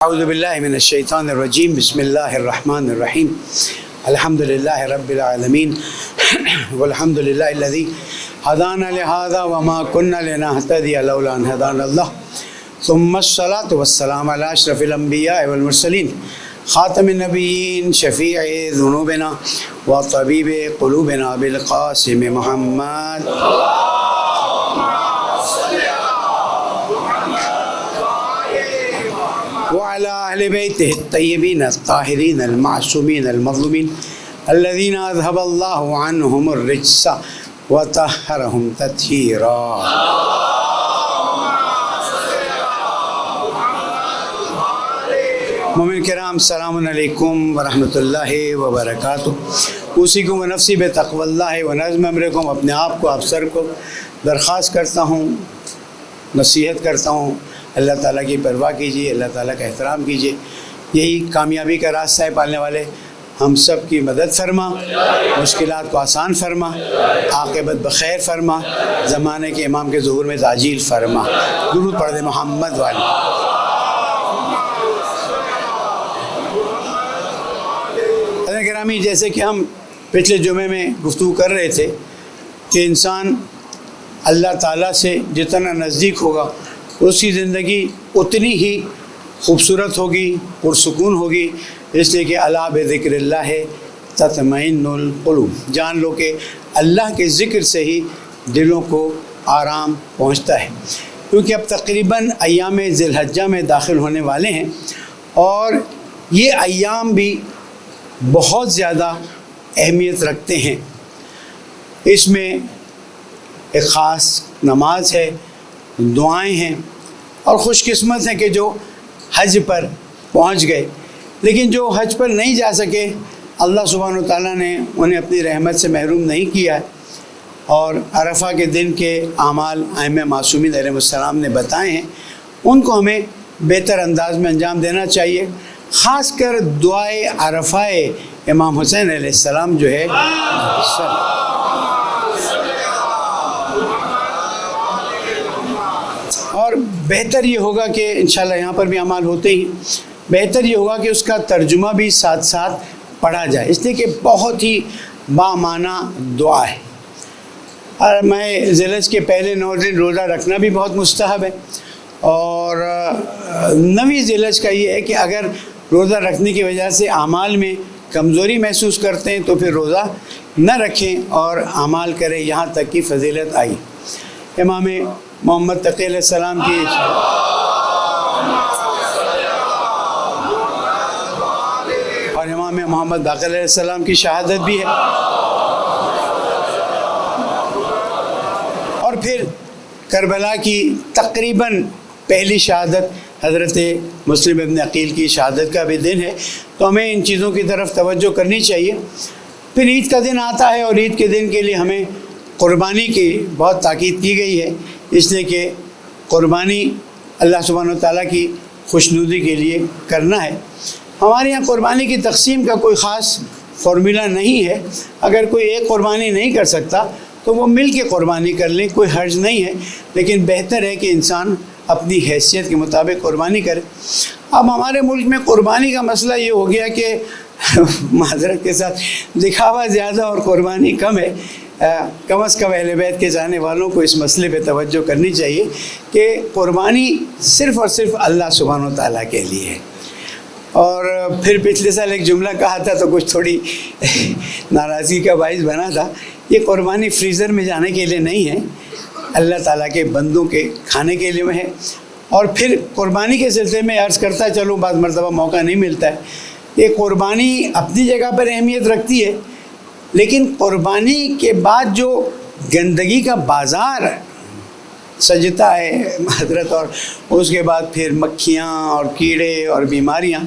اعوذ باللہ من الشیطان الرجیم بسم اللہ الرحمن الرحیم الحمد للہ رب العالمین والحمد للہ الذی ہدانا لہذا وما كنا لنہتدی لولا ان ہدانا اللہ ثم الصلاۃ والسلام علی اشرف الانبیاء والمرسلین خاتم النبیین شفیع ذنوبنا وطبیب قلوبنا بالقاسم محمد وعلى أهل بيته الطيبين الطاهرين المعصومين المظلومين الذين أذهب الله عنهم الرجس وطهرهم تطهيرا. مومن کرام السلام علیکم ورحمۃ اللہ وبرکاتہ. اوصیکم ونفسی بتقوی اللہ ونظم امرکم. اپنے آپ کو آپ سر کو درخواست کرتا ہوں، نصیحت کرتا ہوں، اللہ تعالیٰ کی پرواہ کیجیے، اللہ تعالیٰ کا احترام کیجیے. یہی کامیابی کا راستہ ہے. پالنے والے ہم سب کی مدد فرما، مشکلات کو آسان فرما، عاقبت بخیر فرما، زمانے کے امام کے ظہور میں تعجیل فرما. درود پڑھ دے محمد والی. حضرت گرامی، جیسے کہ ہم پچھلے جمعے میں گفتگو کر رہے تھے کہ انسان اللہ تعالیٰ سے جتنا نزدیک ہوگا اس کی زندگی اتنی ہی خوبصورت ہوگی، پرسکون ہوگی. اس لیے کہ الا بذکر اللہ تطمئن القلوب. جان لو کہ اللہ کے ذکر سے ہی دلوں کو آرام پہنچتا ہے. کیونکہ اب تقریباً ایام ذی الحجہ میں داخل ہونے والے ہیں، اور یہ ایام بھی بہت زیادہ اہمیت رکھتے ہیں. اس میں ایک خاص نماز ہے، دعائیں ہیں، اور خوش قسمت ہیں کہ جو حج پر پہنچ گئے. لیکن جو حج پر نہیں جا سکے، اللہ سبحانہ و تعالیٰ نے انہیں اپنی رحمت سے محروم نہیں کیا ہے، اور عرفہ کے دن کے اعمال ائمہ معصومین علیہ السلام نے بتائے ہیں. ان کو ہمیں بہتر انداز میں انجام دینا چاہیے. خاص کر دعائے عرفہ امام حسین علیہ السلام جو ہے، اور بہتر یہ ہوگا کہ انشاءاللہ یہاں پر بھی اعمال ہوتے ہی، بہتر یہ ہوگا کہ اس کا ترجمہ بھی ساتھ ساتھ پڑھا جائے، اس لیے کہ بہت ہی بامعنی دعا ہے. اور میں ذی الحج کے پہلے 9 دن روزہ رکھنا بھی بہت مستحب ہے. اور 9ویں ذی الحج کا یہ ہے کہ اگر روزہ رکھنے کی وجہ سے اعمال میں کمزوری محسوس کرتے ہیں تو پھر روزہ نہ رکھیں اور اعمال کریں. یہاں تک کی فضیلت آئی. امام محمد تقی علیہ السلام کی اور امام محمد باقر علیہ السلام کی شہادت بھی ہے. اور پھر کربلا کی تقریباً پہلی شہادت حضرت مسلم ابن عقیل کی شہادت کا بھی دن ہے. تو ہمیں ان چیزوں کی طرف توجہ کرنی چاہیے. پھر عید کا دن آتا ہے، اور عید کے دن کے لیے ہمیں قربانی کی بہت تاکید کی گئی ہے، اس لیے کہ قربانی اللہ سبحانہ و تعالیٰ کی خوشنودی کے لیے کرنا ہے. ہمارے یہاں قربانی کی تقسیم کا کوئی خاص فارمولہ نہیں ہے. اگر کوئی ایک قربانی نہیں کر سکتا تو وہ مل کے قربانی کر لیں، کوئی حرج نہیں ہے. لیکن بہتر ہے کہ انسان اپنی حیثیت کے مطابق قربانی کرے. اب ہمارے ملک میں قربانی کا مسئلہ یہ ہو گیا کہ معذرت کے ساتھ دکھاوا زیادہ اور قربانی کم ہے. کم از کم اہل بیت کے جانے والوں کو اس مسئلے پہ توجہ کرنی چاہیے کہ قربانی صرف اور صرف اللہ سبحانہ و تعالیٰ کے لیے ہے. اور پھر پچھلے سال ایک جملہ کہا تھا تو کچھ تھوڑی ناراضگی کا باعث بنا تھا. یہ قربانی فریزر میں جانے کے لیے نہیں ہے، اللہ تعالیٰ کے بندوں کے کھانے کے لیے ہے. اور پھر قربانی کے سلسلے میں عرض کرتا چلوں، بعض مرتبہ موقع نہیں ملتا ہے. یہ قربانی اپنی جگہ پر اہمیت رکھتی ہے، لیکن قربانی کے بعد جو گندگی کا بازار سجتا ہے حضرت، اور اس کے بعد پھر مکھیاں اور کیڑے اور بیماریاں،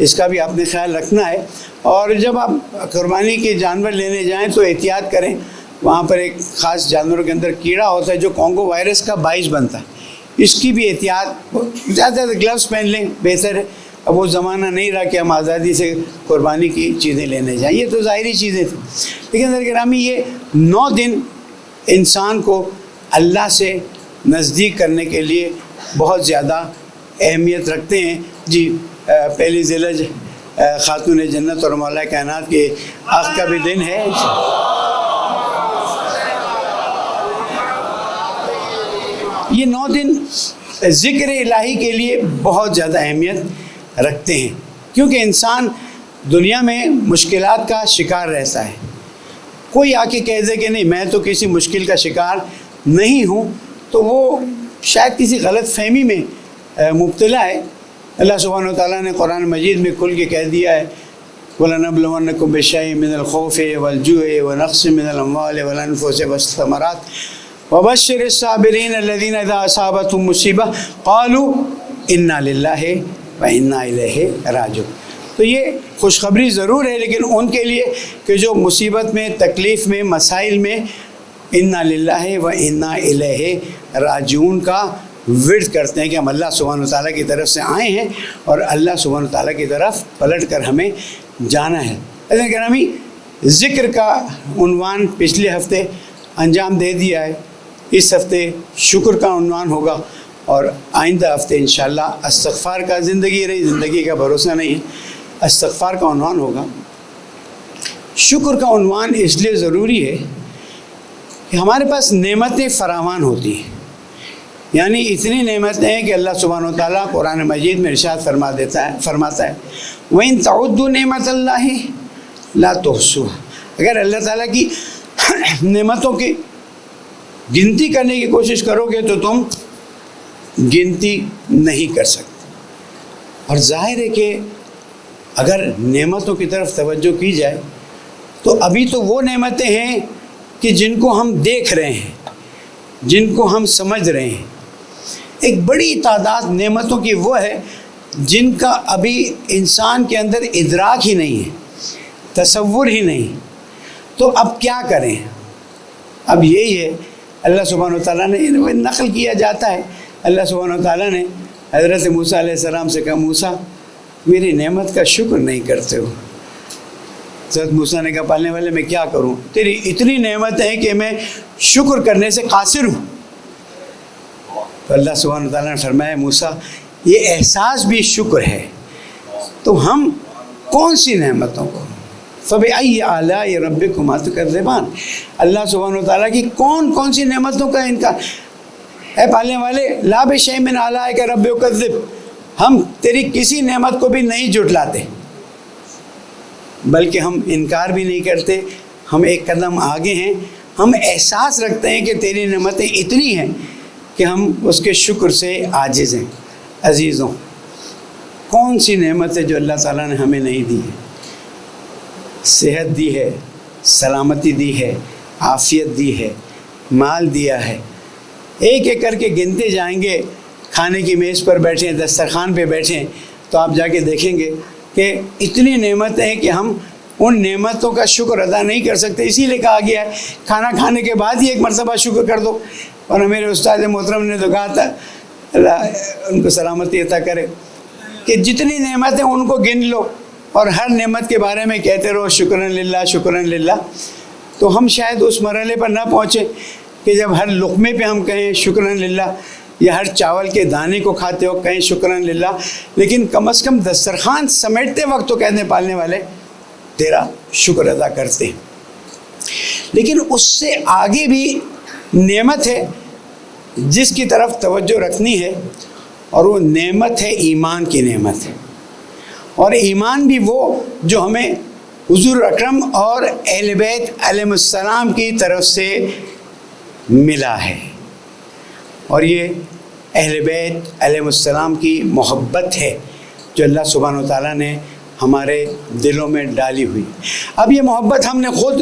اس کا بھی آپ نے خیال رکھنا ہے. اور جب آپ قربانی کے جانور لینے جائیں تو احتیاط کریں. وہاں پر ایک خاص جانوروں کے اندر کیڑا ہوتا ہے جو کانگو وائرس کا باعث بنتا ہے، اس کی بھی احتیاط. زیادہ سے گلوز پہن لیں، بہتر ہے. اب وہ زمانہ نہیں رہا کہ ہم آزادی سے قربانی کی چیزیں لینے جائیں، یہ تو ظاہری چیزیں تھیں. لیکن حضرت گرامی، یہ 9 دن انسان کو اللہ سے نزدیک کرنے کے لیے بہت زیادہ اہمیت رکھتے ہیں. جی پہلی ذی الحج خاتون جنت اور مولا کائنات کے عقد کا بھی دن ہے. یہ 9 دن ذکر الہی کے لیے بہت زیادہ اہمیت رکھتے ہیں، کیونکہ انسان دنیا میں مشکلات کا شکار رہتا ہے. کوئی آ کے کہہ دے کہ نہیں میں تو کسی مشکل کا شکار نہیں ہوں، تو وہ شاید کسی غلط فہمی میں مبتلا ہے. اللہ سبحانہ وتعالیٰ نے قرآن مجید میں کھل کے کہہ دیا ہے وَلَنَبْلُوَنَّكُمْ بِشَيْءٍ مِّنَ الْخَوْفِ وَالْجُوعِ وَنَقْصٍ مِّنَ الْأَمْوَالِ وَالْأَنفُسِ وَالثَّمَرَاتِ وَبَشِّرِ الصَّابِرِينَ الَّذِينَ إِذَا أَصَابَتْهُم مُّصِيبَةٌ قَالُوا إِنَّا لِلَّهِ وَإِنَّا إِلَيْهِ رَاجِعُونَ. تو یہ خوشخبری ضرور ہے، لیکن ان کے لیے کہ جو مصیبت میں، تکلیف میں، مسائل میں اِنَّا لِلَّهِ وَإِنَّا إِلَيْهِ رَاجِعُونَ کا ورد کرتے ہیں کہ ہم اللہ سبحانہ وتعالیٰ کی طرف سے آئے ہیں اور اللہ سبحانہ وتعالیٰ کی طرف پلٹ کر ہمیں جانا ہے. عزیزان گرامی، ذکر کا عنوان پچھلے ہفتے انجام دے دیا ہے. اس ہفتے شکر کا عنوان ہوگا اور آئندہ ہفتے انشاءاللہ استغفار کا، زندگی کا بھروسہ نہیں ہے، استغفار کا عنوان ہوگا. شکر کا عنوان اس لیے ضروری ہے کہ ہمارے پاس نعمتیں فراوان ہوتی ہیں، یعنی اتنی نعمتیں ہیں کہ اللہ سبحانہ وتعالیٰ قرآن مجید میں ارشاد فرماتا ہے وَإِن تَعُدُّوا نِعْمَةَ اللَّهِ لَا تُحْصُوهَا. اگر اللہ تعالیٰ کی نعمتوں کی گنتی کرنے کی کوشش کرو گے تو تم گنتی نہیں کر سکتے. اور ظاہر ہے کہ اگر نعمتوں کی طرف توجہ کی جائے تو ابھی تو وہ نعمتیں ہیں کہ جن کو ہم دیکھ رہے ہیں، جن کو ہم سمجھ رہے ہیں. ایک بڑی تعداد نعمتوں کی وہ ہے جن کا ابھی انسان کے اندر ادراک ہی نہیں ہے، تصور ہی نہیں. تو اب کیا کریں؟ اب یہی ہے، اللہ سبحانہ وتعالیٰ نے نقل کیا جاتا ہے، اللہ سبحانہ وتعالیٰ نے حضرت موسیٰ علیہ السلام سے کہا موسیٰ میری نعمت کا شکر نہیں کرتے ہو. حضرت موسیٰ نے کہا پالنے والے میں کیا کروں، تیری اتنی نعمت ہے کہ میں شکر کرنے سے قاصر ہوں. تو اللہ سبحانہ وتعالیٰ نے فرمایا موسیٰ یہ احساس بھی شکر ہے، تو ہم کون سی نعمتوں کو فَبِأَيِّ آلَاءِ رَبِّكُمَا تُكَذِّبَانِ، اللہ سبحانہ وتعالیٰ کی کون سی نعمتوں کا انکار. اے پالنے والے لَا بِشَيْءٍ مِّنْ آلَائِكَ رَبِّ يُكَذِّبُ، ہم تیری کسی نعمت کو بھی نہیں جھٹلاتے، بلکہ ہم انکار بھی نہیں کرتے، ہم ایک قدم آگے ہیں. ہم احساس رکھتے ہیں کہ تیری نعمتیں اتنی ہیں کہ ہم اس کے شکر سے عاجز ہیں. عزیزوں، کون سی نعمت ہے جو اللہ تعالیٰ نے ہمیں نہیں دی ہے؟ صحت دی ہے، سلامتی دی ہے، عافیت دی ہے، مال دیا ہے. ایک ایک کر کے گنتے جائیں گے، کھانے کی میز پر بیٹھیں، دسترخوان پہ بیٹھیں تو آپ جا کے دیکھیں گے کہ اتنی نعمتیں ہیں کہ ہم ان نعمتوں کا شکر ادا نہیں کر سکتے. اسی لیے کہا گیا ہے کھانا کھانے کے بعد ہی ایک مرتبہ شکر کر دو. اور میرے استاد محترم نے تو کہا تھا، اللہ ان کو سلامتی عطا کرے، کہ جتنی نعمتیں ان کو گن لو اور ہر نعمت کے بارے میں کہتے رہو شکرن للہ شکرن للہ. تو ہم شاید اس مرحلے پر نہ پہنچیں کہ جب ہر لقمے پہ ہم کہیں شکرن للہ، یا ہر چاول کے دانے کو کھاتے ہو کہیں شکرن للہ، لیکن کم از کم دسترخوان سمیٹتے وقت تو کہنے پالنے والے تیرا شکر ادا کرتے ہیں. لیکن اس سے آگے بھی نعمت ہے جس کی طرف توجہ رکھنی ہے، اور وہ نعمت ہے ایمان کی نعمت ہے. اور ایمان بھی وہ جو ہمیں حضور اکرم اور اہل بیت علیہ السلام کی طرف سے ملا ہے. اور یہ اہل بیت علیہ السلام کی محبت ہے جو اللہ سبحانہ وتعالیٰ نے ہمارے دلوں میں ڈالی ہوئی. اب یہ محبت ہم نے خود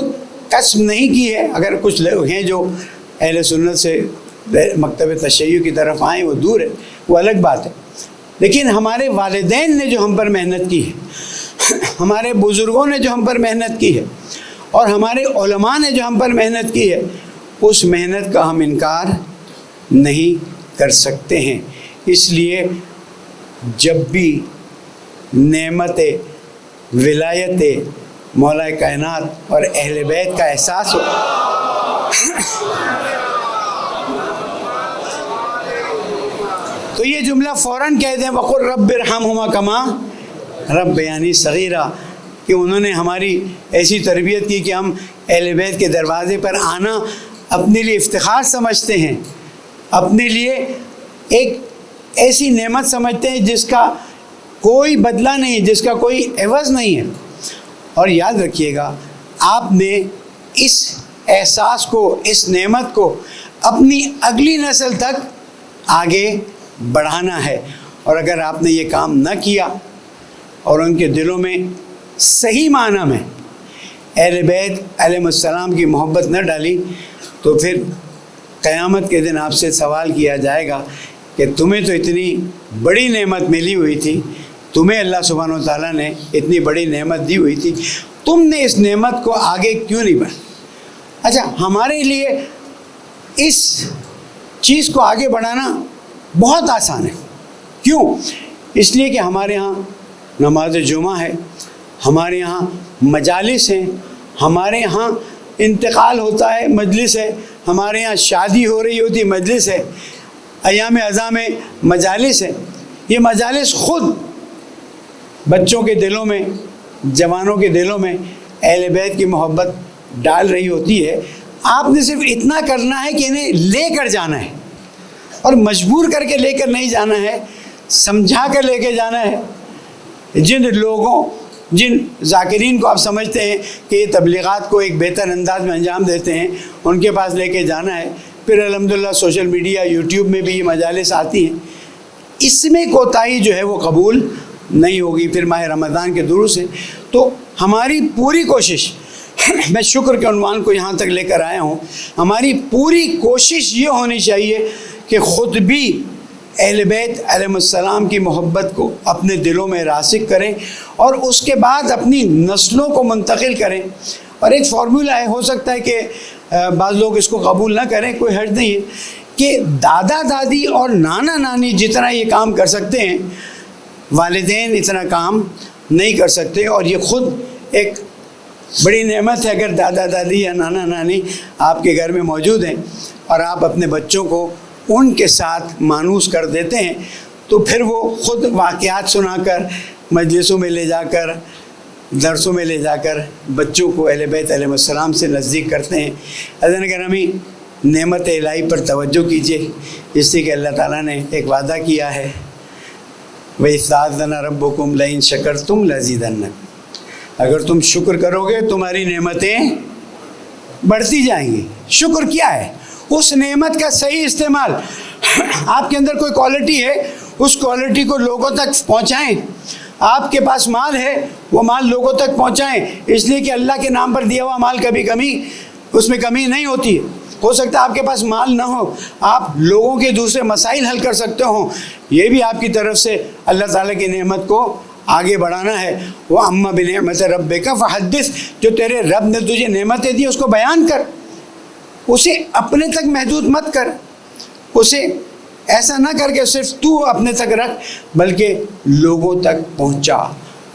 کسب نہیں کی ہے. اگر کچھ لوگ ہیں جو اہل سنت سے مکتب تشیع کی طرف آئیں، وہ دور ہے، وہ الگ بات ہے. لیکن ہمارے والدین نے جو ہم پر محنت کی ہے، ہمارے بزرگوں نے جو ہم پر محنت کی ہے، اور ہمارے علماء نے جو ہم پر محنت کی ہے، اس محنت کا ہم انکار نہیں کر سکتے ہیں. اس لیے جب بھی نعمت ولایت مولا کائنات اور اہل بیت کا احساس ہو، تو یہ جملہ فوراً کہہ دیں وَقُلْ رَبِّ ارْحَمْهُمَا كَمَا رب یعنی صغیرہ، کہ انہوں نے ہماری ایسی تربیت کی کہ ہم اہل بیت کے دروازے پر آنا اپنے لیے افتخار سمجھتے ہیں، اپنے لیے ایک ایسی نعمت سمجھتے ہیں جس کا کوئی بدلہ نہیں، جس کا کوئی عوض نہیں ہے۔ اور یاد رکھیے گا، آپ نے اس احساس کو، اس نعمت کو اپنی اگلی نسل تک آگے بڑھانا ہے، اور اگر آپ نے یہ کام نہ کیا اور ان کے دلوں میں صحیح معنی میں اہل بیت علیہ السلام کی محبت نہ ڈالی، تو پھر قیامت کے دن آپ سے سوال کیا جائے گا کہ تمہیں تو اتنی بڑی نعمت ملی ہوئی تھی، تمہیں اللہ سبحانہ و تعالیٰ نے اتنی بڑی نعمت دی ہوئی تھی، تم نے اس نعمت کو آگے کیوں نہیں بڑھا؟ اچھا، ہمارے لیے اس چیز کو آگے بڑھانا بہت آسان ہے۔ کیوں؟ اس لیے کہ ہمارے ہاں نماز جمعہ ہے، ہمارے ہاں مجالس ہیں، ہمارے ہاں انتقال ہوتا ہے مجلس ہے، ہمارے ہاں شادی ہو رہی ہوتی مجلس ہے، ایام اعزاں میں مجالس ہے۔ یہ مجالس خود بچوں کے دلوں میں، جوانوں کے دلوں میں اہل بیت کی محبت ڈال رہی ہوتی ہے۔ آپ نے صرف اتنا کرنا ہے کہ انہیں لے کر جانا ہے، اور مجبور کر کے لے کر نہیں جانا ہے، سمجھا کر لے کے جانا ہے۔ جن لوگوں، جن ذاکرین کو آپ سمجھتے ہیں کہ یہ تبلیغات کو ایک بہتر انداز میں انجام دیتے ہیں، ان کے پاس لے کے جانا ہے۔ پھر الحمدللہ سوشل میڈیا، یوٹیوب میں بھی یہ مجالس آتی ہیں، اس میں کوتاہی جو ہے وہ قبول نہیں ہوگی۔ پھر ماہ رمضان کے دروس ہیں، تو ہماری پوری کوشش، میں شکر کے عنوان کو یہاں تک لے کر آیا ہوں، ہماری پوری کوشش یہ ہونی چاہیے کہ خود بھی اہل بیت علیہ السلام کی محبت کو اپنے دلوں میں راسخ کریں، اور اس کے بعد اپنی نسلوں کو منتقل کریں۔ اور ایک فارمولہ ہے، ہو سکتا ہے کہ بعض لوگ اس کو قبول نہ کریں، کوئی حرج نہیں ہے، کہ دادا دادی اور نانا نانی جتنا یہ کام کر سکتے ہیں، والدین اتنا کام نہیں کر سکتے۔ اور یہ خود ایک بڑی نعمت ہے اگر دادا دادی یا نانا نانی آپ کے گھر میں موجود ہیں، اور آپ اپنے بچوں کو ان کے ساتھ مانوس کر دیتے ہیں، تو پھر وہ خود واقعات سنا کر، مجلسوں میں لے جا کر، درسوں میں لے جا کر بچوں کو اہل بیت علیہ السلام سے نزدیک کرتے ہیں۔ حضرت گرامی، نعمت الہی پر توجہ کیجیے، جس سے کہ اللہ تعالیٰ نے ایک وعدہ کیا ہے، وَإِذْ رَبُّكُمْ لَئِن شَكَرْتُمْ لَأَزِيدَنَّكُمْ، اگر تم شکر کرو گے تمہاری نعمتیں بڑھتی جائیں گی۔ شکر کیا ہے؟ اس نعمت کا صحیح استعمال۔ آپ کے اندر کوئی کوالٹی ہے، اس کوالٹی کو لوگوں تک پہنچائیں۔ آپ کے پاس مال ہے، وہ مال لوگوں تک پہنچائیں، اس لیے کہ اللہ کے نام پر دیا ہوا مال کبھی اس میں کمی نہیں ہوتی۔ ہو سکتا ہے آپ کے پاس مال نہ ہو، آپ لوگوں کے دوسرے مسائل حل کر سکتے ہوں، یہ بھی آپ کی طرف سے اللہ تعالیٰ کی نعمت کو آگے بڑھانا ہے۔ وَأَمَّا بِنِعْمَةِ رَبِّكَ فَحَدِّثْ، جو تیرے رب نے تجھے نعمتیں دی اس کو بیان کر، اسے اپنے تک محدود مت کر، اسے ایسا نہ کر کے صرف تو اپنے تک رکھ، بلکہ لوگوں تک پہنچا۔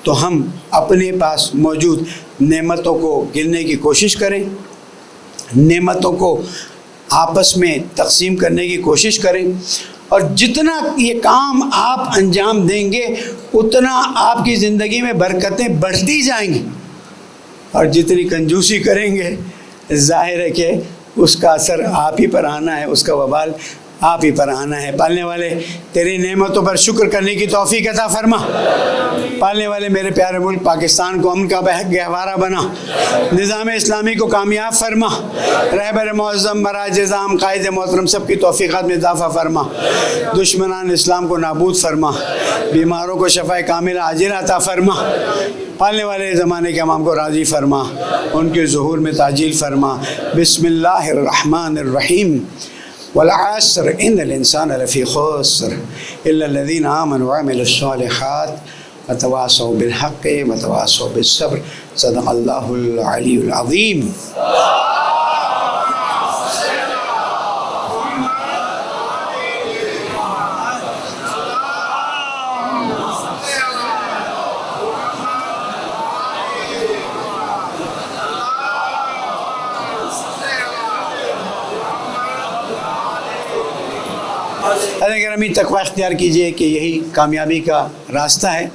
تو ہم اپنے پاس موجود نعمتوں کو گننے کی کوشش کریں، نعمتوں کو آپس میں تقسیم کرنے کی کوشش کریں، اور جتنا یہ کام آپ انجام دیں گے اتنا آپ کی زندگی میں برکتیں بڑھتی جائیں گی، اور جتنی کنجوسی کریں گے ظاہر ہے کہ اس کا اثر آپ ہی پر آنا ہے، اس کا وبال آپ ہی پر آنا ہے۔ پالنے والے تیری نعمتوں پر شکر کرنے کی توفیق عطا فرما۔ پالنے والے میرے پیارے ملک پاکستان کو امن کا گہوارہ بنا، نظام اسلامی کو کامیاب فرما، رہبر معظم، براج نظام، قائد محترم سب کی توفیقات میں اضافہ فرما، دشمنان اسلام کو نابود فرما، بیماروں کو شفا کاملہ عاجلہ عطا فرما، پالنے والے زمانے کے امام کو راضی فرما، ان کے ظہور میں تعجیل فرما۔ بسم اللہ الرحمن الرحیم۔ والعصر ان الانسان لفی خسر الا الذین آمنوا وعملوا الصالحات وتواصوا بالحق وتواصوا بالصبر، صدق اللہ العلی العظیم۔ اگر ہمیں تقوی اختیار کیجئے کہ یہی کامیابی کا راستہ ہے۔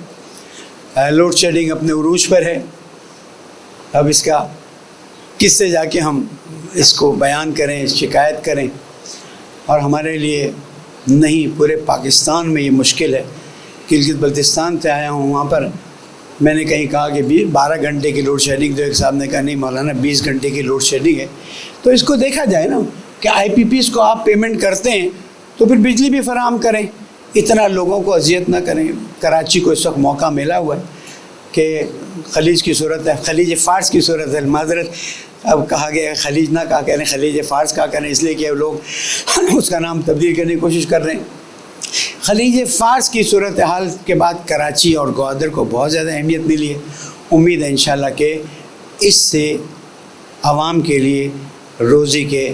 لوڈ شیڈنگ اپنے عروج پر ہے. اب اس کا کس سے جا کے ہم اس کو بیان کریں, شکایت کریں؟ اور ہمارے لیے نہیں, پورے پاکستان میں یہ مشکل ہے. گلگت بلتستان سے آیا ہوں, وہاں پر میں نے کہیں کہا کہ 12 گھنٹے کی لوڈ شیڈنگ, تو ایک صاحب نے کہا نہیں مولانا 20 گھنٹے کی لوڈ شیڈنگ ہے. تو اس کو دیکھا جائے نا کہ آئی پی پیز کو آپ پیمنٹ کرتے ہیں تو پھر بجلی بھی فراہم کریں, اتنا لوگوں کو اذیت نہ کریں. کراچی کو اس وقت موقع ملا ہوا ہے کہ خلیج کی صورت ہے, خلیج فارس کی صورت ہے, معذرت اب کہا گیا ہے خلیج نہ کہا کریں, خلیج فارس کہا کریں, اس لیے کہ لوگ اس کا نام تبدیل کرنے کی کوشش کر رہے ہیں. خلیج فارس کی صورتحال کے بعد کراچی اور گوادر کو بہت زیادہ اہمیت ملی ہے. امید ہے انشاءاللہ کہ اس سے عوام کے لیے روزی کے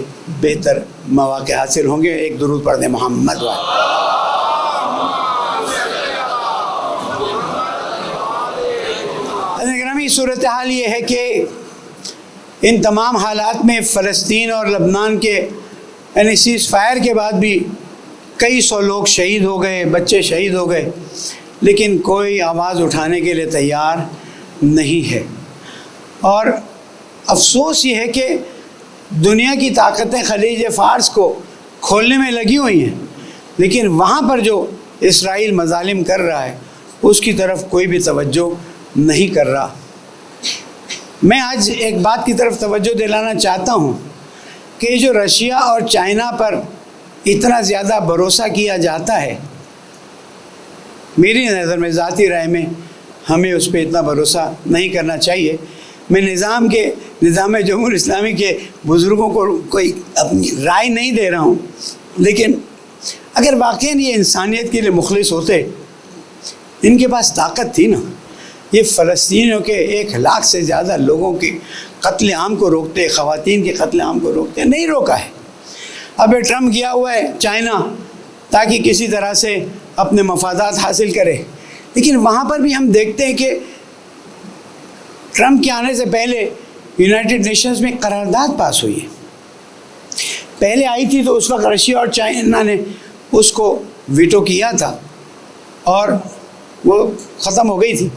بہتر مواقع حاصل ہوں گے. ایک درود پڑھ دیں محمد والے. گرامی, صورتحال یہ ہے کہ ان تمام حالات میں فلسطین اور لبنان کے یعنی سیز فائر کے بعد بھی کئی سو لوگ شہید ہو گئے, بچے شہید ہو گئے, لیکن کوئی آواز اٹھانے کے لیے تیار نہیں ہے. اور افسوس یہ ہے کہ دنیا کی طاقتیں خلیج فارس کو کھولنے میں لگی ہوئی ہیں, لیکن وہاں پر جو اسرائیل مظالم کر رہا ہے اس کی طرف کوئی بھی توجہ نہیں کر رہا. میں آج ایک بات کی طرف توجہ دلانا چاہتا ہوں کہ جو رشیا اور چائنا پر اتنا زیادہ بھروسہ کیا جاتا ہے, میری نظر میں, ذاتی رائے میں, ہمیں اس پہ اتنا بھروسہ نہیں کرنا چاہیے. میں نظام جمہوریہ اسلامی کے بزرگوں کو کوئی اپنی رائے نہیں دے رہا ہوں, لیکن اگر واقعاً یہ انسانیت کے لیے مخلص ہوتے, ان کے پاس طاقت تھی نا, یہ فلسطینیوں کے 1 لاکھ سے زیادہ لوگوں کے قتل عام کو روکتے, خواتین کے قتل عام کو روکتے. نہیں روکا ہے. اب یہ ٹرمپ گیا ہوا ہے چائنا تاکہ کسی طرح سے اپنے مفادات حاصل کرے, لیکن وہاں پر بھی ہم دیکھتے ہیں کہ ٹرمپ کے آنے سے پہلے یونائٹڈ نیشنز میں قرارداد پاس ہوئی ہے. پہلے آئی تھی تو اس وقت رشیا اور چائنا نے اس کو ویٹو کیا تھا اور وہ ختم ہو گئی تھی.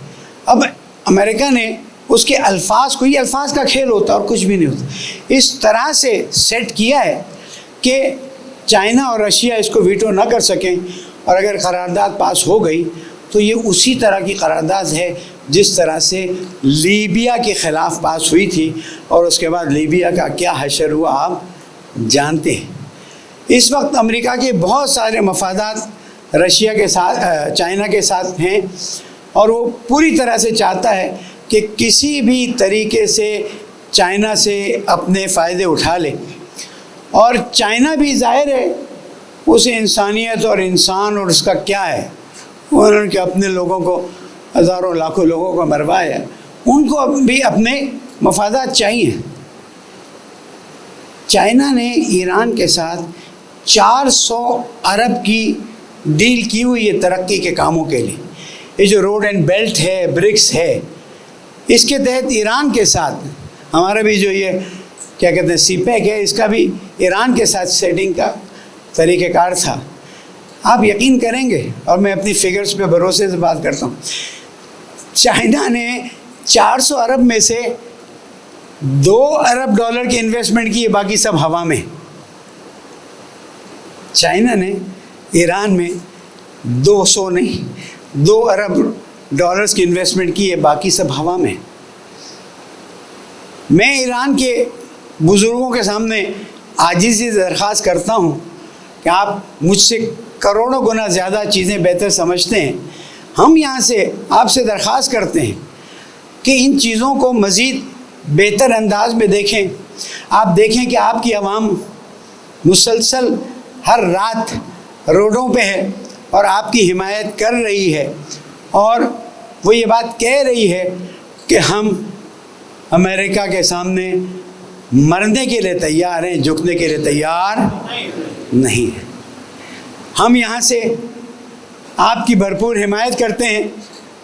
اب امریکہ نے اس کے الفاظ کو, یہ الفاظ کا کھیل ہوتا ہے اور کچھ بھی نہیں ہوتا, اس طرح سے سیٹ کیا ہے کہ چائنا اور رشیا اس کو ویٹو نہ کر سکیں, اور اگر قرارداد پاس ہو گئی تو یہ اسی طرح کی قرارداد ہے جس طرح سے لیبیا کے خلاف پاس ہوئی تھی, اور اس کے بعد لیبیا کا کیا حشر ہوا آپ جانتے ہیں. اس وقت امریکہ کے بہت سارے مفادات رشیا کے ساتھ, چائنا کے ساتھ ہیں, اور وہ پوری طرح سے چاہتا ہے کہ کسی بھی طریقے سے چائنا سے اپنے فائدے اٹھا لے. اور چائنا بھی ظاہر ہے اسے انسانیت اور انسان اور اس کا کیا ہے, انہوں نے اپنے لوگوں کو, ہزاروں لاکھوں لوگوں کو مروایا ہے, ان کو بھی اپنے مفادات چاہیے. چائنا نے ایران کے ساتھ 400 ارب کی ڈیل کی ہوئی ہے ترقی کے کاموں کے لیے. یہ جو روڈ اینڈ بیلٹ ہے, برکس ہے, اس کے تحت ایران کے ساتھ ہمارا بھی جو یہ کیا کہتے ہیں سی پیک ہے, اس کا بھی ایران کے ساتھ سیٹنگ کا طریقہ کار تھا. آپ یقین کریں گے, اور میں اپنی فگرز پہ بھروسے سے بات کرتا ہوں, چائنا نے 400 ارب میں سے 2 ارب ڈالر کی انویسٹمنٹ کی ہے, باقی سب ہوا میں. چائنا نے ایران میں 200 نہیں 2 ارب ڈالرز کی انویسٹمنٹ کی ہے, باقی سب ہوا میں. میں ایران کے بزرگوں کے سامنے عاجزی سے درخواست کرتا ہوں کہ آپ مجھ سے کروڑوں گنا زیادہ چیزیں بہتر سمجھتے ہیں. ہم یہاں سے آپ سے درخواست کرتے ہیں کہ ان چیزوں کو مزید بہتر انداز میں دیکھیں. آپ دیکھیں کہ آپ کی عوام مسلسل ہر رات روڈوں پہ ہے اور آپ کی حمایت کر رہی ہے, اور وہ یہ بات کہہ رہی ہے کہ ہم امریکہ کے سامنے مرنے کے لیے تیار ہیں, جھکنے کے لیے تیار نہیں ہیں. ہم یہاں سے آپ کی بھرپور حمایت کرتے ہیں.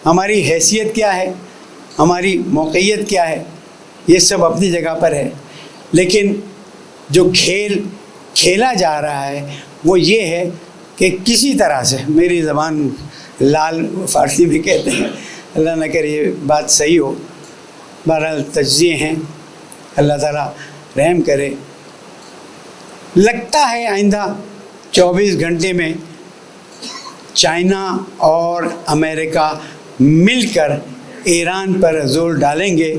ہماری حیثیت کیا ہے, ہماری موقعیت کیا ہے, یہ سب اپنی جگہ پر ہے, لیکن جو کھیل کھیلا جا رہا ہے وہ یہ ہے کہ کسی طرح سے, میری زبان لال فارسی بھی کہتے ہیں, اللہ نہ کرے یہ بات صحیح ہو، بہرحال تجزیے ہیں، اللہ تعالیٰ رحم کرے۔ لگتا ہے آئندہ 24 گھنٹے میں چائنا اور امریکہ مل کر ایران پر زور ڈالیں گے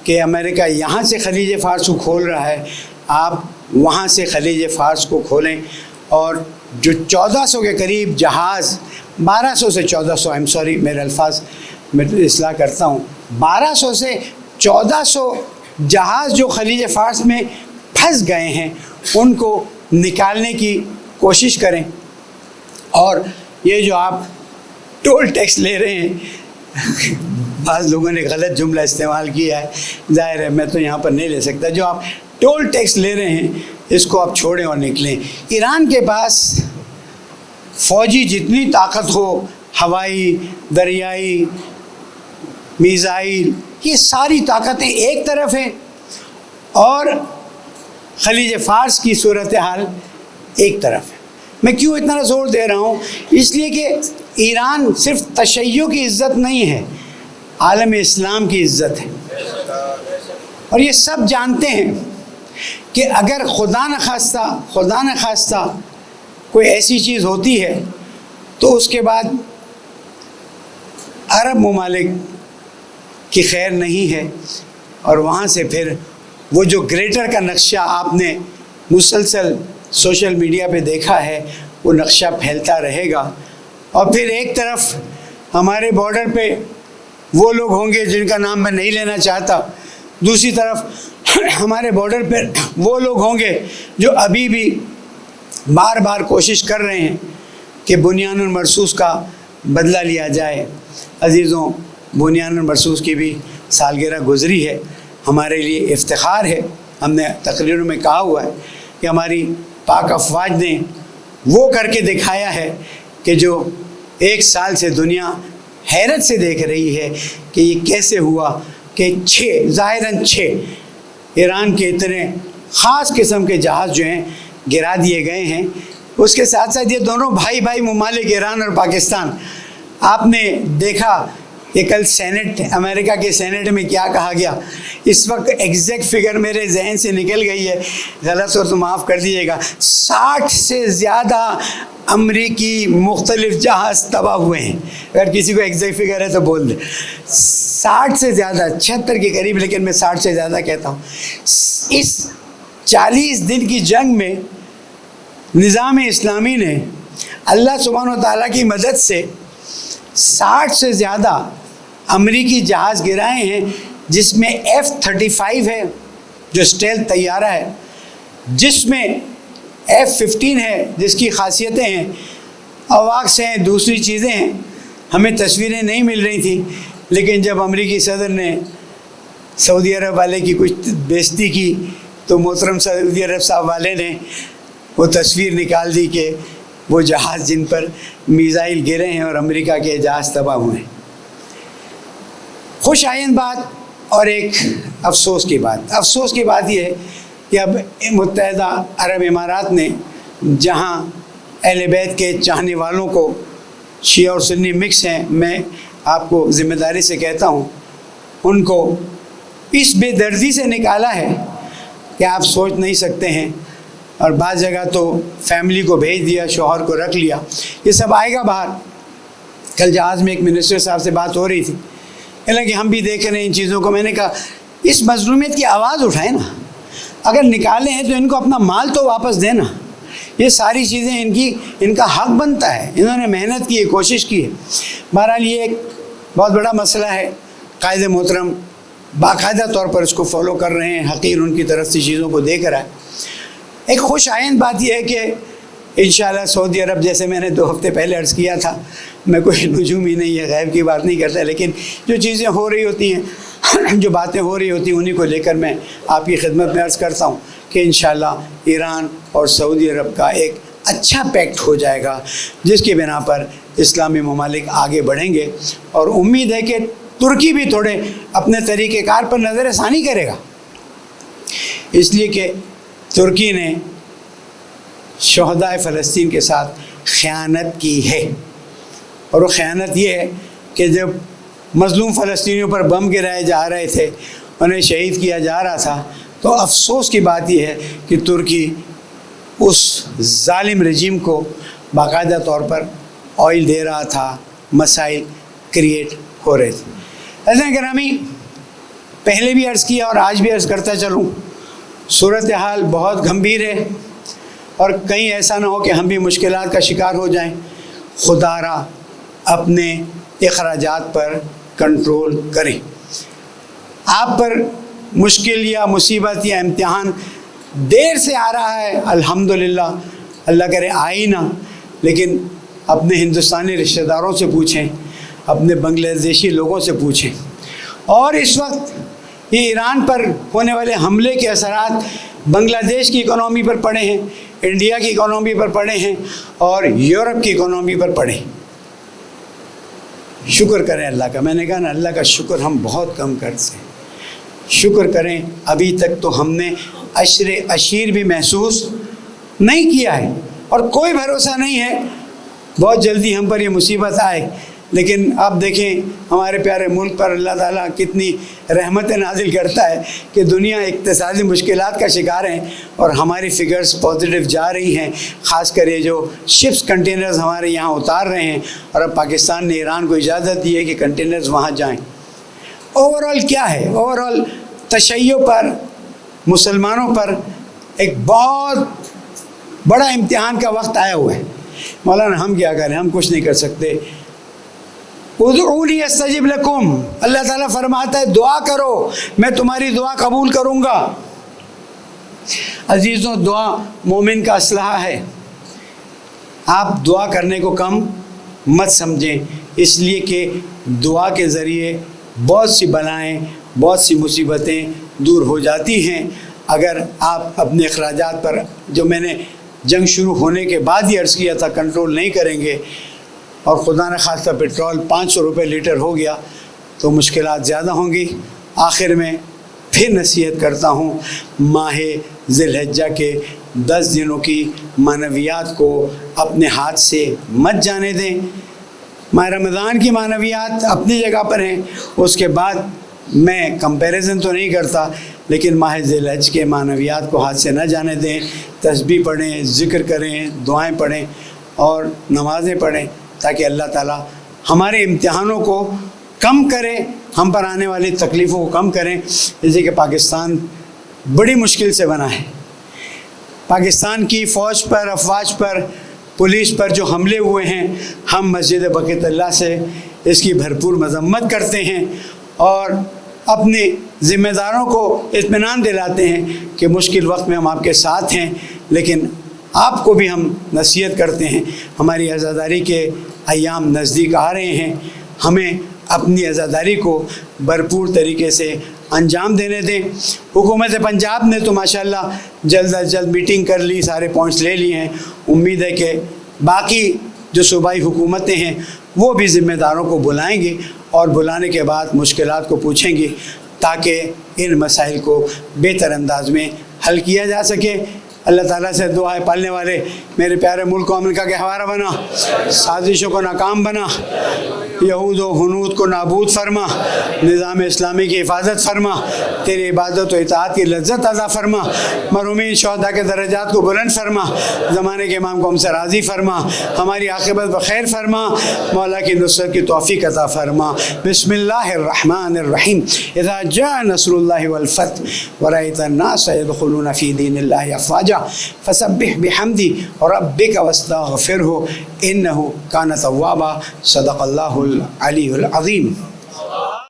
کہ امریکہ یہاں سے خلیج فارس کو کھول رہا ہے، آپ وہاں سے خلیج فارس کو کھولیں، اور جو 1400 کے قریب جہاز، 1200 سے 1400 میرے الفاظ میں اصلاح کرتا ہوں، 1200 سے 1400 جہاز جو خلیج فارس میں پھنس گئے ہیں ان کو نکالنے کی کوشش کریں۔ اور یہ جو آپ ٹول ٹیکس لے رہے ہیں، بعض لوگوں نے غلط جملہ استعمال کیا ہے، ظاہر ہے میں تو یہاں پر نہیں لے سکتا، جو آپ ٹول ٹیکس لے رہے ہیں اس کو آپ چھوڑیں اور نکلیں۔ ایران کے پاس فوجی جتنی طاقت ہو، ہوائی، دریائی، میزائل، یہ ساری طاقتیں ایک طرف ہیں، اور خلیج فارس کی صورتحال ایک طرف ہے۔ میں کیوں اتنا زور دے رہا ہوں؟ اس لیے کہ ایران صرف تشیع کی عزت نہیں ہے، عالم اسلام کی عزت ہے، اور یہ سب جانتے ہیں کہ اگر خدا نخواستہ کوئی ایسی چیز ہوتی ہے تو اس کے بعد عرب ممالک کی خیر نہیں ہے، اور وہاں سے پھر وہ جو گریٹر کا نقشہ آپ نے مسلسل سوشل میڈیا پہ دیکھا ہے وہ نقشہ پھیلتا رہے گا، اور پھر ایک طرف ہمارے بارڈر پہ وہ لوگ ہوں گے جن کا نام میں نہیں لینا چاہتا، دوسری طرف ہمارے بارڈر پہ وہ لوگ ہوں گے جو ابھی بھی بار بار کوشش کر رہے ہیں کہ بنیان المرصوص کا بدلہ لیا جائے۔ عزیزوں، بنیان المرصوص کی بھی سالگرہ گزری ہے، ہمارے لیے افتخار ہے۔ ہم نے تقریروں میں کہا ہوا ہے کہ ہماری پاک افواج نے وہ کر کے دکھایا ہے کہ جو 1 سال سے دنیا حیرت سے دیکھ رہی ہے کہ یہ کیسے ہوا کہ 6 ایران کے اتنے خاص قسم کے جہاز جو ہیں گرا دیے گئے ہیں۔ اس کے ساتھ ساتھ یہ دونوں بھائی ممالک ایران اور پاکستان، آپ نے دیکھا کہ کل سینٹ، امریکہ کے سینٹ میں کیا کہا گیا، اس وقت ایگزیکٹ فگر میرے ذہن سے نکل گئی ہے، غلط ہو تو معاف کر دیجیے گا، 60 سے زیادہ امریکی مختلف جہاز تباہ ہوئے ہیں۔ اگر کسی کو ایگزیکٹ فگر ہے تو بول دیں، 60 سے زیادہ، 76 کے قریب، لیکن میں 60 سے زیادہ کہتا ہوں۔ اس 40 دن کی جنگ میں نظام اسلامی نے اللہ سبحانہ و تعالیٰ کی مدد سے 60 سے زیادہ امریکی جہاز گرائے ہیں، جس میں F-35 ہے جو اسٹیلتھ طیارہ ہے، جس میں F-15 ہے جس کی خاصیتیں ہیں، اواکس ہیں، دوسری چیزیں ہیں۔ ہمیں تصویریں نہیں مل رہی تھیں، لیکن جب امریکی صدر نے سعودی عرب والے کی کچھ بےعزتی کی تو محترم سعودی عرب صاحب والے نے وہ تصویر نکال دی کہ وہ جہاز جن پر میزائل گرے ہیں اور امریکہ کے جہاز تباہ ہوئے ہیں۔ خوش آئند بات اور ایک افسوس کی بات۔ افسوس کی بات یہ ہے کہ اب متحدہ عرب امارات نے، جہاں اہل بیت کے چاہنے والوں کو شیعہ اور سنی مکس ہیں، میں آپ کو ذمہ داری سے کہتا ہوں، ان کو اس بے دردی سے نکالا ہے کہ آپ سوچ نہیں سکتے ہیں، اور بعض جگہ تو فیملی کو بھیج دیا، شوہر کو رکھ لیا۔ یہ سب آئے گا باہر۔ کل جہاز میں ایک منسٹر صاحب سے بات ہو رہی تھی، کہ ہم بھی دیکھ رہے ہیں ان چیزوں کو۔ میں نے کہا اس مظلومیت کی آواز اٹھائیں نا، اگر نکالے ہیں تو ان کو اپنا مال تو واپس دینا۔ یہ ساری چیزیں ان کا حق بنتا ہے، انہوں نے محنت کی ہے، کوشش کی ہے۔ بہرحال یہ ایک بہت بڑا مسئلہ ہے، قائد محترم باقاعدہ طور پر اس کو فالو کر رہے ہیں، حقیر ان کی طرف سے چیزوں کو دیکھ رہا ہے۔ ایک خوش آئند بات یہ ہے کہ انشاءاللہ سعودی عرب، جیسے میں نے 2 ہفتے پہلے عرض کیا تھا، میں کوئی نجوم ہی نہیں ہے، غیب کی بات نہیں کرتا، لیکن جو چیزیں ہو رہی ہوتی ہیں، جو باتیں ہو رہی ہوتی ہیں، انہی کو لے کر میں آپ کی خدمت میں عرض کرتا ہوں کہ انشاءاللہ ایران اور سعودی عرب کا ایک اچھا پیکٹ ہو جائے گا، جس کی بنا پر اسلامی ممالک آگے بڑھیں گے، اور امید ہے کہ ترکی بھی تھوڑے اپنے طریقہ کار پر نظر ثانی کرے گا، اس لیے کہ ترکی نے شہدائے فلسطین کے ساتھ خیانت کی ہے۔ اور وہ خیانت یہ ہے کہ جب مظلوم فلسطینیوں پر بم گرائے جا رہے تھے، انہیں شہید کیا جا رہا تھا، تو افسوس کی بات یہ ہے کہ ترکی اس ظالم رجیم کو باقاعدہ طور پر آئل دے رہا تھا، مسائل کریٹ ہو رہے تھے۔ ایسا گرامی، پہلے بھی عرض کیا اور آج بھی عرض کرتا چلوں، صورتحال بہت گمبھیر ہے، اور کہیں ایسا نہ ہو کہ ہم بھی مشکلات کا شکار ہو جائیں۔ خدا را اپنے اخراجات پر کنٹرول کریں۔ آپ پر مشکل یا مصیبت یا امتحان دیر سے آ رہا ہے، الحمدللہ، اللہ کرے آئی نہ، لیکن اپنے ہندوستانی رشتہ داروں سے پوچھیں، اپنے بنگلہ دیشی لوگوں سے پوچھیں۔ اور اس وقت یہ ایران پر ہونے والے حملے کے اثرات بنگلہ دیش کی اکانومی پر پڑے ہیں، انڈیا کی اکانومی پر پڑے ہیں، اور یورپ کی اکانومی پر پڑے ہیں۔ شکر کریں اللہ کا۔ میں نے کہا نا، اللہ کا شکر ہم بہت کم کرتے ہیں۔ شکر کریں، ابھی تک تو ہم نے عشر عشیر بھی محسوس نہیں کیا ہے، اور کوئی بھروسہ نہیں ہے بہت جلدی ہم پر یہ مصیبت آئے۔ لیکن آپ دیکھیں ہمارے پیارے ملک پر اللہ تعالیٰ کتنی رحمتیں نازل کرتا ہے کہ دنیا اقتصادی مشکلات کا شکار ہیں، اور ہماری فگرز پازیٹیو جا رہی ہیں۔ خاص کر یہ جو شپس کنٹینرز ہمارے یہاں اتار رہے ہیں، اور اب پاکستان نے ایران کو اجازت دی ہے کہ کنٹینرز وہاں جائیں۔ اوورآل کیا ہے؟ اوورآل تشیع پر، مسلمانوں پر ایک بہت بڑا امتحان کا وقت آیا ہوا ہے۔ مولانا ہم کیا کریں؟ ہم کچھ نہیں کر سکتے۔ ادعونی استجب لکم، اللہ تعالیٰ فرماتا ہے دعا کرو، میں تمہاری دعا قبول کروں گا۔ عزیزوں، دعا مومن کا اسلحہ ہے۔ آپ دعا کرنے کو کم مت سمجھیں، اس لیے کہ دعا کے ذریعے بہت سی بلائیں، بہت سی مصیبتیں دور ہو جاتی ہیں۔ اگر آپ اپنے اخراجات پر، جو میں نے جنگ شروع ہونے کے بعد ہی عرض کیا تھا، کنٹرول نہیں کریں گے، اور خدا نہ خواستہ پیٹرول 500 روپے لیٹر ہو گیا، تو مشکلات زیادہ ہوں گی۔ آخر میں پھر نصیحت کرتا ہوں، ماہ ذی الحجہ کے 10 دنوں کی معنویات کو اپنے ہاتھ سے مت جانے دیں۔ ماہ رمضان کی معنویات اپنی جگہ پر ہیں، اس کے بعد میں کمپیریزن تو نہیں کرتا، لیکن ماہ ذی الحج کے معنویات کو ہاتھ سے نہ جانے دیں۔ تسبیح پڑھیں، ذکر کریں، دعائیں پڑھیں اور نمازیں پڑھیں، تاکہ اللہ تعالیٰ ہمارے امتحانوں کو کم کرے، ہم پر آنے والی تکلیفوں کو کم کریں۔ جیسے کہ پاکستان بڑی مشکل سے بنا ہے، پاکستان کی فوج پر، افواج پر، پولیس پر جو حملے ہوئے ہیں، ہم مسجد بقیت اللہ سے اس کی بھرپور مذمت کرتے ہیں، اور اپنے ذمہ داروں کو اطمینان دلاتے ہیں کہ مشکل وقت میں ہم آپ کے ساتھ ہیں۔ لیکن آپ کو بھی ہم نصیحت کرتے ہیں، ہماری عزاداری کے ایام نزدیک آ رہے ہیں، ہمیں اپنی عزاداری کو بھرپور طریقے سے انجام دینے دیں۔ حکومت پنجاب نے تو ماشاءاللہ جلد از جلد میٹنگ کر لی، سارے پوائنٹس لے لیے ہیں۔ امید ہے کہ باقی جو صوبائی حکومتیں ہیں وہ بھی ذمہ داروں کو بلائیں گے، اور بلانے کے بعد مشکلات کو پوچھیں گے، تاکہ ان مسائل کو بہتر انداز میں حل کیا جا سکے۔ اللہ تعالیٰ سے دعا ہے، پالنے والے میرے پیارے ملک کو امریکہ کے گہوارہ بنا، سازشوں کو ناکام بنا، یہود و ہنود کو نابود فرما، نظام اسلامی کی حفاظت فرما، تیری عبادت و اطاعت کی لذت عطا فرما، مرحومین شہداء کے درجات کو بلند فرما، زمانے کے امام کو ہم سے راضی فرما، ہماری عاقبت بخیر فرما، مولا کی نصرت کی توفیق عطا فرما۔ بسم اللہ الرحمن الرحیم۔ اذا جاء نصر اللہ والفتح ورأیت الناس يدخلون فی دین اللہ افواجا فسبح بحمد ربک واستغفرہ انہ کان توابا۔ صدق اللہ العلی العظیم۔